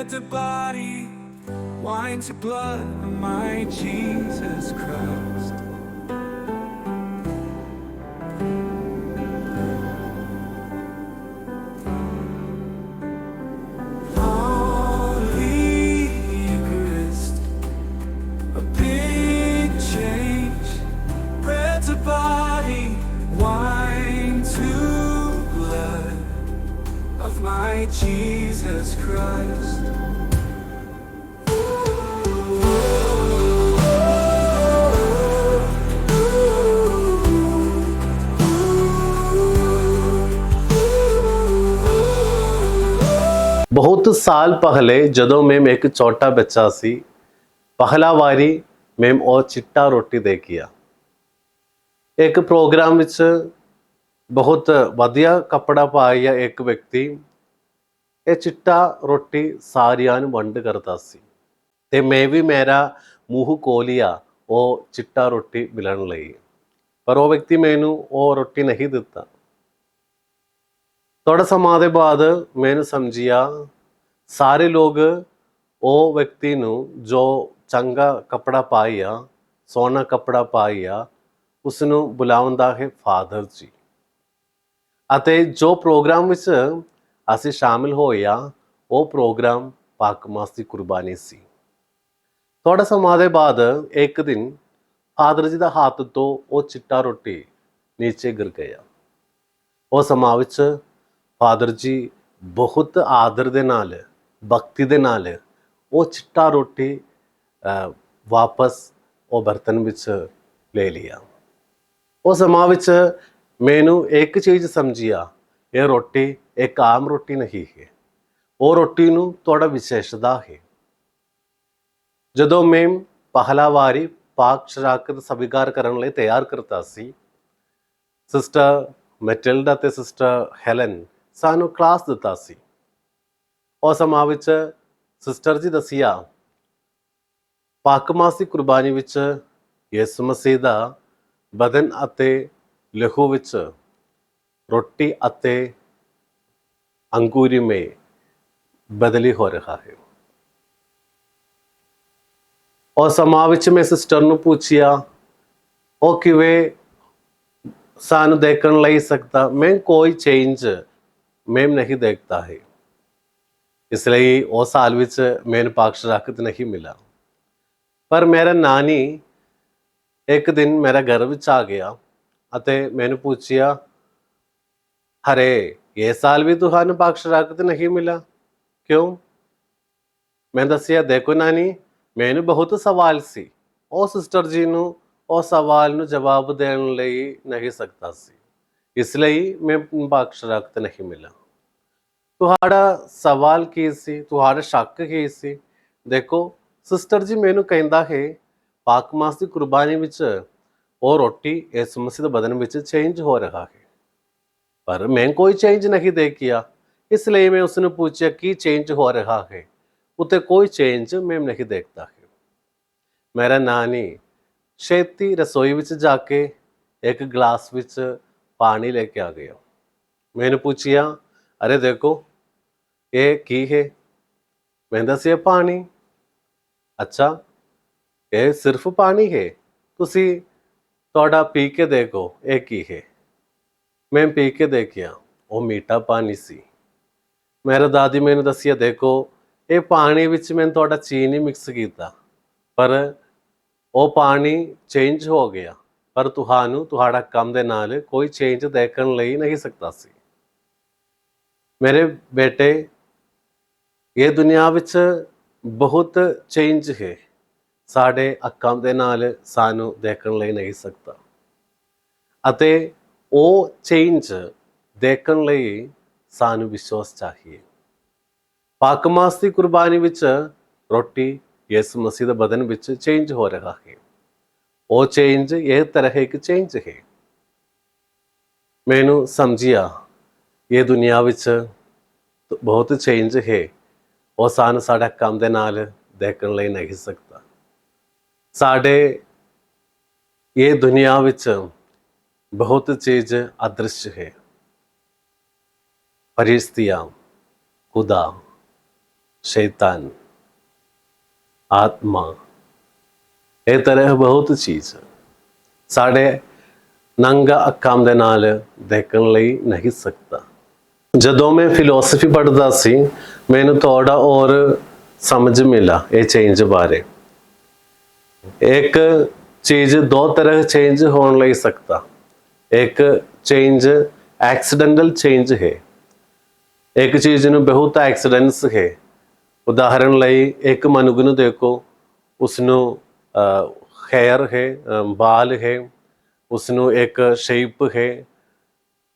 bread to body, wine to blood of my Jesus Christ. Holy Eucharist, a big change. Bread to body, wine to blood of my Jesus Christ. बहुत साल पहले ਜਦੋਂ ਮੈਂ ਇੱਕ ਛੋਟਾ ਬੱਚਾ ਸੀ ਪਹਿਲਾ ਵਾਰੀ ਮੈਂ ਉਹ ਚਿੱਟਾ ਰੋਟੀ ਦੇਖਿਆ ਇੱਕ ਪ੍ਰੋਗਰਾਮ ਵਿੱਚ ਬਹੁਤ ਵਧੀਆ ਕੱਪੜਾ ਪਾਇਆ ਇੱਕ ਵਿਅਕਤੀ ਇਹ ਚਿੱਟਾ ਰੋਟੀ ਸਾਰਿਆਂ ਨੂੰ ਵੰਡ ਕਰਦਾ ਸੀ ਤੇ ਮੈਂ ਵੀ ਮੇਰਾ ਮੂੰਹ ਖੋਲਿਆ ਉਹ ਚਿੱਟਾ ਰੋਟੀ ਮਿਲਣ ਲਈ ਪਰ ਉਹ ਵਿਅਕਤੀ ਮੈਨੂੰ ਉਹ ਰੋਟੀ ਨਹੀਂ ਦਿੱਤਾ थोड़ा सਮਾਂ ਦੇ ਬਾਅਦ मैंने समझिया ਸਾਰੇ ਲੋਕ ਉਹ ਵਿਅਕਤੀ ਨੂੰ ਜੋ ਚੰਗਾ ਕੱਪੜਾ ਪਾਇਆ ਸੋਹਣਾ ਕੱਪੜਾ ਪਾਇਆ ਉਸ ਨੂੰ ਬੁਲਾਉਂਦਾ ਹੈ ਫਾਦਰ ਜੀ ਅਤੇ ਜੋ ਪ੍ਰੋਗਰਾਮ ਵਿੱਚ ਅਸੀਂ ਸ਼ਾਮਿਲ ਹੋਇਆ ਉਹ ਪ੍ਰੋਗਰਾਮ ਪਾਕ ਮਾਸ ਦੀ ਕੁਰਬਾਨੀ ਸੀ ਥੋੜਾ ਸਮਾਂ ਦੇ ਬਾਅਦ ਇੱਕ ਦਿਨ ਫਾਦਰ ਜੀ ਦਾ ਹੱਥ ਤੋਂ ਉਹ ਚਿੱਟਾ ਰੋਟੀ ਨੀਚੇ ਗਿਰ ਗਿਆ ਉਹ ਸਮਾਂ ਵਿੱਚ ਫਾਦਰ ਜੀ ਬਹੁਤ ਆਦਰ ਦੇ ਨਾਲ ਭਗਤੀ ਦੇ ਨਾਲ ਉਹ ਚਿੱਟਾ ਰੋਟੀ ਵਾਪਸ ਉਹ ਬਰਤਨ ਵਿੱਚ ਲੈ ਲਿਆ ਉਹ ਸਮਾਂ ਵਿੱਚ ਮੈਨੂੰ ਇੱਕ ਚੀਜ਼ ਸਮਝਿਆ ਇਹ ਰੋਟੀ ਇੱਕ ਆਮ ਰੋਟੀ ਨਹੀਂ ਹੈ ਉਹ ਰੋਟੀ ਨੂੰ ਥੋੜਾ ਵਿਸ਼ੇਸ਼ਤਾ ਹੈ ਜਦੋਂ ਮੈਂ ਪਹਿਲਾ ਵਾਰੀ ਪਾਕ ਸ਼ਰਾਕਤ ਸਵੀਕਾਰ ਕਰਨ ਲਈ ਤਿਆਰ ਕਰਤਾ ਸੀ ਸਿਸਟਰ ਮੈਟਿਲਡਾ ਤੇ ਸਿਸਟਰ ਹੈਲਨ ਸਾਨੂੰ ਕਲਾਸ ਦਿੱਤਾ ਸੀ ਉਹ ਸਮਾਂ ਵਿੱਚ ਸਿਸਟਰ ਜੀ ਦੱਸਿਆ ਪਾਕ ਮਾਸ ਦੀ ਕੁਰਬਾਨੀ ਵਿੱਚ ਯਿਸੂ ਮਸੀਹ ਦਾ ਬਦਨ ਅਤੇ ਲਹੂ ਵਿੱਚ ਰੋਟੀ ਅਤੇ ਅੰਗੂਰੀ ਮੇ ਬਦਲੀ ਹੋ ਰਿਹਾ ਹੈ ਉਹ ਸਮਾਂ ਵਿੱਚ ਮੈਂ ਸਿਸਟਰ ਨੂੰ ਪੁੱਛਿਆ ਉਹ ਕਿਵੇਂ ਸਾਨੂੰ ਦੇਖਣ ਲਈ ਸਕਦਾ ਮੈਂ ਕੋਈ ਚੇਂਜ मैं नहीं देखता है इसलिए वो साल विच मैंने पाक शराकत नहीं मिला पर मेरा नानी एक दिन मेरा घर विच आ गया अते मैंने पूछिया अरे ये साल भी तुहानू पाक शराकत नहीं मिला क्यों मैं दसिया देखो नानी मैंने बहुत सवाल सी ਉਹ ਸਿਸਟਰ ਜੀ ਨੂੰ ਉਹ ਸਵਾਲ ਨੂੰ ਜਵਾਬ ਦੇਣ ਲਈ ਨਹੀਂ ਸਕਦਾ ਸੀ ਇਸ ਲਈ ਮੈਂ ਪਾਕ ਸ਼ਰਾਕਤ ਨਹੀਂ ਮਿਲਾ ਤੁਹਾਡਾ ਸਵਾਲ ਕੀ ਸੀ ਤੁਹਾਡਾ ਸ਼ੱਕ ਕੀ ਸੀ ਦੇਖੋ ਸਿਸਟਰ ਜੀ ਮੈਨੂੰ ਕਹਿੰਦਾ ਹੈ ਪਾਕ ਮਾਸ ਦੀ ਕੁਰਬਾਨੀ ਵਿੱਚ ਉਹ ਰੋਟੀ ਇਸ ਮਸੀਹ ਦੇ ਬਦਨ ਵਿੱਚ ਚੇਂਜ ਹੋ ਰਿਹਾ ਹੈ ਪਰ ਮੈਂ ਕੋਈ ਚੇਂਜ ਨਹੀਂ ਦੇਖਿਆ ਇਸ ਲਈ ਮੈਂ ਉਸ ਨੂੰ ਪੁੱਛਿਆ ਕੀ ਚੇਂਜ ਹੋ ਰਿਹਾ ਹੈ ਉੱਤੇ ਕੋਈ ਚੇਂਜ ਮੈਂ ਨਹੀਂ ਦੇਖਦਾ ਹੈ ਮੇਰਾ ਨਾਨੀ ਛੇਤੀ ਰਸੋਈ ਵਿੱਚ ਜਾ ਕੇ ਇੱਕ ਗਲਾਸ ਵਿੱਚ पानी लेके आ गया मैंने पूछिया अरे देखो ये की है मैंने दसिया पानी अच्छा ये सिर्फ पानी है तुसी थोड़ा पी के देखो ये की है मैं पी के देखिया वो मीठा पानी सी मेरे दादी मैंने दसिया देखो ये पानी विच मैंने थोड़ा चीनी मिक्स किया पर वो पानी चेंज हो गया पर ਤੁਹਾਨੂੰ ਤੁਹਾਡਾ ਕੰਮ ਦੇ ਨਾਲ ਕੋਈ ਚੇਂਜ ਦੇਖਣ ਲਈ ਨਹੀਂ ਸਕਦਾ ਸੀ ਮੇਰੇ ਬੇਟੇ ਇਹ ਦੁਨੀਆ ਵਿੱਚ ਬਹੁਤ ਚੇਂਜ ਹੈ ਸਾਡੇ ਅੱਖਾਂ ਦੇ ਨਾਲ ਸਾਨੂੰ ਦੇਖਣ ਲਈ ਨਹੀਂ ਸਕਦਾ ਅਤੇ ਉਹ ਚੇਂਜ ਦੇਖਣ ਲਈ ਸਾਨੂੰ ਵਿਸ਼ਵਾਸ ਚਾਹੀਏ ਪਾਕ ਮਾਸ ਦੀ ਕੁਰਬਾਨੀ ਵਿੱਚ ਰੋਟੀ ਯਿਸੂ ਮਸੀਹ ਦੇ ਬਦਨ ਵਿੱਚ ਚੇਂਜ ਹੋ ਰਿਹਾ ਹੈ वो चेंज ये तरह एक चेंज है मैनू समझिया ये दुनिया विच बहुत चेंज है वो सानू साडा काम दे नाल देखण लई नहीं सकता साडे ये दुनिया विच बहुत चीज अदृश्य है फरिश्तियाँ खुदा शैतान, आत्मा, ਇਹ ਤਰ੍ਹਾਂ ਬਹੁਤ ਚੀਜ਼ ਸਾਡੇ ਨੰਗਾ ਅੱਖਾਂ ਦੇ ਨਾਲ ਦੇਖਣ ਲਈ ਨਹੀਂ ਸਕਦਾ। ਜਦੋਂ ਮੈਂ ਫਿਲਾਸਫੀ ਪੜ੍ਹਦਾ ਸੀ ਮੈਨੂੰ ਥੋੜਾ ਹੋਰ ਸਮਝ ਮਿਲਾ ਇਹ ਚੇਂਜ ਬਾਰੇ। ਇੱਕ ਚੀਜ਼ ਦੋ ਤਰ੍ਹਾਂ ਚੇਂਜ ਹੋਣ ਲਈ ਸਕਦਾ। ਇੱਕ ਚੇਂਜ ਐਕਸੀਡੈਂਟਲ ਚੇਂਜ ਹੈ। ਇੱਕ ਚੀਜ਼ ਨੂੰ ਬਹੁਤ ਐਕਸੀਡੈਂਟਸ ਹੈ। ਉਦਾਹਰਨ ਲਈ ਇੱਕ ਮਨੁੱਖ ਨੂੰ ਦੇਖੋ, ਉਸਨੂੰ ਹੈਰ ਹੈ, ਬਾਲ ਹੈ, ਉਸਨੂੰ ਇੱਕ ਸ਼ੇਪ ਹੈ,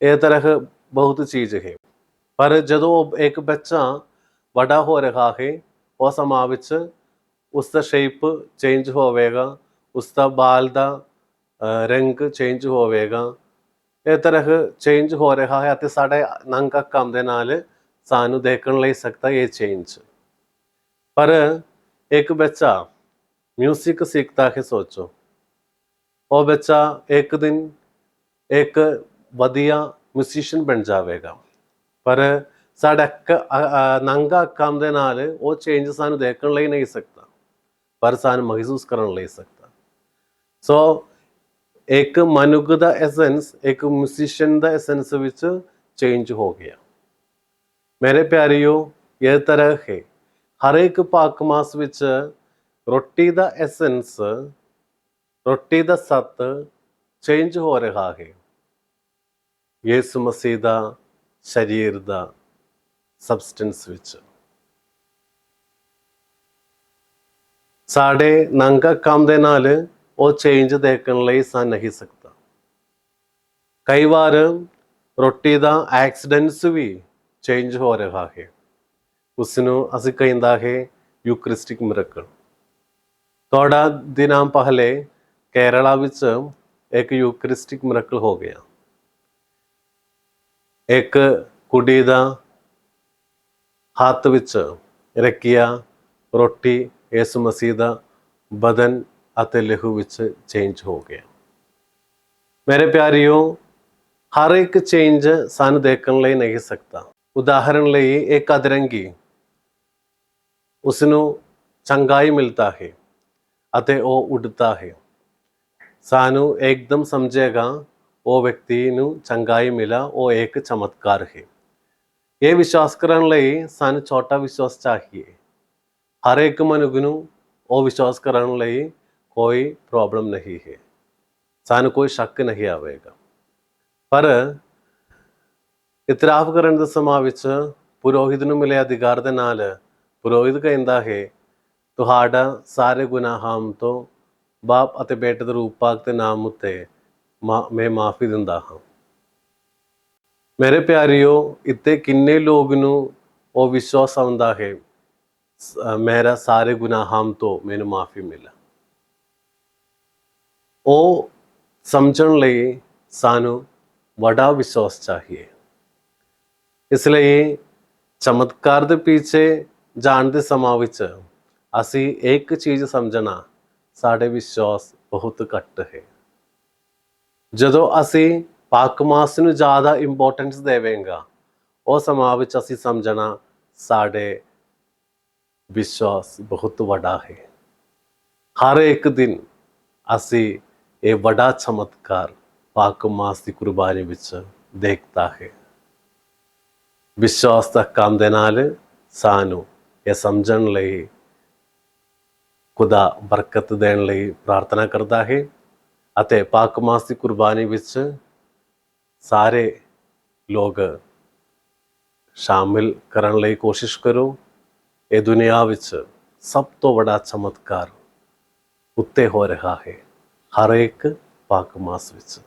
ਇਹ ਤਰ੍ਹਾਂ ਬਹੁਤ ਚੀਜ਼ ਹੈ। ਪਰ ਜਦੋਂ ਇੱਕ ਬੱਚਾ ਵੱਡਾ ਹੋ ਰਿਹਾ ਹੈ ਉਸ ਸਮਾਂ ਵਿੱਚ ਉਸਦਾ ਸ਼ੇਪ ਚੇਂਜ ਹੋਵੇਗਾ, ਉਸਦਾ ਬਾਲ ਦਾ ਰੰਗ ਚੇਂਜ ਹੋਵੇਗਾ। ਇਹ ਤਰ੍ਹਾਂ ਚੇਂਜ ਹੋ ਰਿਹਾ ਹੈ ਅਤੇ ਸਾਡੇ ਨੰਗਾ ਅੱਖਾਂ ਦੇ ਨਾਲ ਸਾਨੂੰ ਦੇਖਣ ਲਈ ਸਕਦਾ ਇਹ ਚੇਂਜ। ਪਰ ਇੱਕ ਬੱਚਾ ਮਿਊਜ਼ਿਕ ਸਿੱਖਦਾ ਹੈ, ਸੋਚੋ ਉਹ ਬੱਚਾ ਇੱਕ ਦਿਨ ਇੱਕ ਵਧੀਆ ਮਿਊਜ਼ੀਸ਼ੀਅਨ ਬਣ ਜਾਵੇਗਾ। ਪਰ ਸਾਡਾ ਨੰਗਾ ਅੱਖਾਂ ਦੇ ਨਾਲ ਉਹ ਚੇਂਜ ਸਾਨੂੰ ਦੇਖਣ ਲਈ ਨਹੀਂ ਸਕਦਾ, ਪਰ ਸਾਨੂੰ ਮਹਿਸੂਸ ਕਰਨ ਲਈ ਸਕਦਾ। ਸੋ ਇੱਕ ਮਨੁੱਖ ਦਾ ਐਸੈਂਸ ਇੱਕ ਮਿਊਜ਼ੀਸ਼ੀਅਨ ਦਾ ਐਸੈਂਸ ਵਿੱਚ ਚੇਂਜ ਹੋ ਗਿਆ। ਮੇਰੇ ਪਿਆਰਿਓ, ਇਹ ਤਰ੍ਹਾਂ ਹੈ ਹਰ ਇੱਕ ਪਾਕ ਮਾਸ ਵਿੱਚ ਰੋਟੀ ਦਾ ਐਸੈਂਸ, ਰੋਟੀ ਦਾ ਸੱਤ ਚੇਂਜ ਹੋ ਰਿਹਾ ਹੈ। ਯਿਸੂ ਮਸੀਹ ਦਾ ਸਰੀਰ ਦਾ ਸਬਸਟੈਂਸ ਵਿੱਚ ਸਾਡੇ ਨੰਗਾ ਅੱਖਾਂ ਦੇ ਨਾਲ ਉਹ ਚੇਂਜ ਦੇਖਣ ਲਈ ਸਾ ਨਹੀਂ ਸਕਦਾ। ਕਈ ਵਾਰ ਰੋਟੀ ਦਾ ਐਕਸੀਡੈਂਟਸ ਵੀ ਚੇਂਜ ਹੋ ਰਿਹਾ ਹੈ। ਉਸ ਨੂੰ ਅਸੀਂ ਕਹਿੰਦਾ ਹੈ ਯੂਕਰਿਸਟਿਕ ਮਿਰੇਕਲ। ਥੋੜਾ ਦਿਨਾਂ ਪਹਿਲੇ ਕੇਰਲਾ ਵਿੱਚ ਇੱਕ ਯੂਕਰਿਸਟਿਕ ਮਿਰੇਕਲ ਹੋ ਗਿਆ। ਇੱਕ ਕੁੜੀ ਦਾ ਹੱਥ ਵਿੱਚ ਰੱਖਿਆ ਰੋਟੀ ਯਿਸੂ ਮਸੀਹ ਦਾ ਬਦਨ ਅਤੇ ਲਹੂ ਵਿੱਚ ਚੇਂਜ ਹੋ ਗਿਆ। ਮੇਰੇ ਪਿਆਰਿਓ, ਹਰ ਇੱਕ ਚੇਂਜ ਸਾਨੂੰ ਦੇਖਣ ਲਈ ਨਹੀਂ ਸਕਦਾ। ਉਦਾਹਰਨ ਲਈ ਇੱਕ ਅਧਰੰਗੀ, ਉਸਨੂੰ ਚੰਗਾਈ ਮਿਲਦਾ ਹੈ ਅਤੇ ਉਹ ਉੱਡਦਾ ਹੈ। ਸਾਨੂੰ ਇੱਕਦਮ ਸਮਝੇਗਾ ਉਹ ਵਿਅਕਤੀ ਨੂੰ ਚੰਗਾਈ ਮਿਲਾ, ਉਹ ਇੱਕ ਚਮਤਕਾਰ ਹੈ। ਇਹ ਵਿਸ਼ਵਾਸ ਕਰਨ ਲਈ ਸਾਨੂੰ ਛੋਟਾ ਵਿਸ਼ਵਾਸ ਚਾਹੀਏ। ਹਰ ਇੱਕ ਮਨੁੱਖ ਨੂੰ ਉਹ ਵਿਸ਼ਵਾਸ ਕਰਨ ਲਈ ਕੋਈ ਪ੍ਰੋਬਲਮ ਨਹੀਂ ਹੈ, ਸਾਨੂੰ ਕੋਈ ਸ਼ੱਕ ਨਹੀਂ ਆਵੇਗਾ। ਪਰ ਇਤਰਾਫ ਕਰਨ ਦੇ ਸਮਾਂ ਵਿੱਚ ਪੁਰੋਹਿਤ ਨੂੰ ਮਿਲੇ ਅਧਿਕਾਰ ਦੇ ਨਾਲ ਪੁਰੋਹਿਤ ਕਹਿੰਦਾ ਹੈ ਤੁਹਾਡਾ ਸਾਰੇ ਗੁਨਾਹਾਂ ਤੋਂ ਬਾਪ ਅਤੇ ਬੇਟੇ ਦੇ ਰੂਪ ਪਾਕ ਦੇ ਨਾਮ ਉੱਤੇ ਮੈਂ ਮਾਫੀ ਦਿੰਦਾ ਹਾਂ। ਮੇਰੇ ਪਿਆਰਿਓ, ਇੱਥੇ ਕਿੰਨੇ ਲੋਕ ਨੂੰ ਉਹ ਵਿਸ਼ਵਾਸ ਆਉਂਦਾ ਹੈ ਮੇਰਾ ਸਾਰੇ ਗੁਨਾਹਾਂ ਤੋਂ ਮੈਨੂੰ ਮਾਫੀ ਮਿਲਾ। ਉਹ ਸਮਝਣ ਲਈ ਸਾਨੂੰ ਵੱਡਾ ਵਿਸ਼ਵਾਸ ਚਾਹੀਏ। ਇਸ ਲਈ ਚਮਤਕਾਰ ਦੇ ਪਿੱਛੇ ਜਾਣ ਦੇ ਸਮਾਂ ਵਿੱਚ ਅਸੀਂ ਇੱਕ ਚੀਜ਼ ਸਮਝਣਾ, ਸਾਡੇ ਵਿਸ਼ਵਾਸ ਬਹੁਤ ਘੱਟ ਹੈ। ਜਦੋਂ ਅਸੀਂ ਪਾਕ ਮਾਸ ਨੂੰ ਜ਼ਿਆਦਾ ਇੰਪੋਰਟੈਂਸ ਦੇਵਾਂਗਾ ਉਹ ਸਮਾਂ ਵਿੱਚ ਅਸੀਂ ਸਮਝਣਾ ਸਾਡੇ ਵਿਸ਼ਵਾਸ ਬਹੁਤ ਵੱਡਾ ਹੈ। ਹਰ ਇੱਕ ਦਿਨ ਅਸੀਂ ਇਹ ਵੱਡਾ ਚਮਤਕਾਰ ਪਾਕ ਮਾਸ ਦੀ ਕੁਰਬਾਨੀ ਵਿੱਚ ਦੇਖਦਾ ਹੈ। ਵਿਸ਼ਵਾਸ ਦਾ ਕੰਮ ਦੇ ਨਾਲ ਸਾਨੂੰ ਇਹ ਸਮਝਣ ਲਈ ਖੁਦਾ ਬਰਕਤ ਦੇਣ ਲਈ ਪ੍ਰਾਰਥਨਾ ਕਰਦਾ ਹੈ ਅਤੇ ਪਾਕ ਮਾਸ ਦੀ ਕੁਰਬਾਨੀ ਵਿੱਚ ਸਾਰੇ ਲੋਕ ਸ਼ਾਮਿਲ ਕਰਨ ਲਈ ਕੋਸ਼ਿਸ਼ ਕਰੋ। ਇਹ ਦੁਨੀਆ ਵਿੱਚ ਸਭ ਤੋਂ ਵੱਡਾ ਚਮਤਕਾਰ ਉੱਤੇ ਹੋ ਰਿਹਾ ਹੈ ਹਰ ਇੱਕ ਪਾਕ ਮਾਸ ਵਿੱਚ।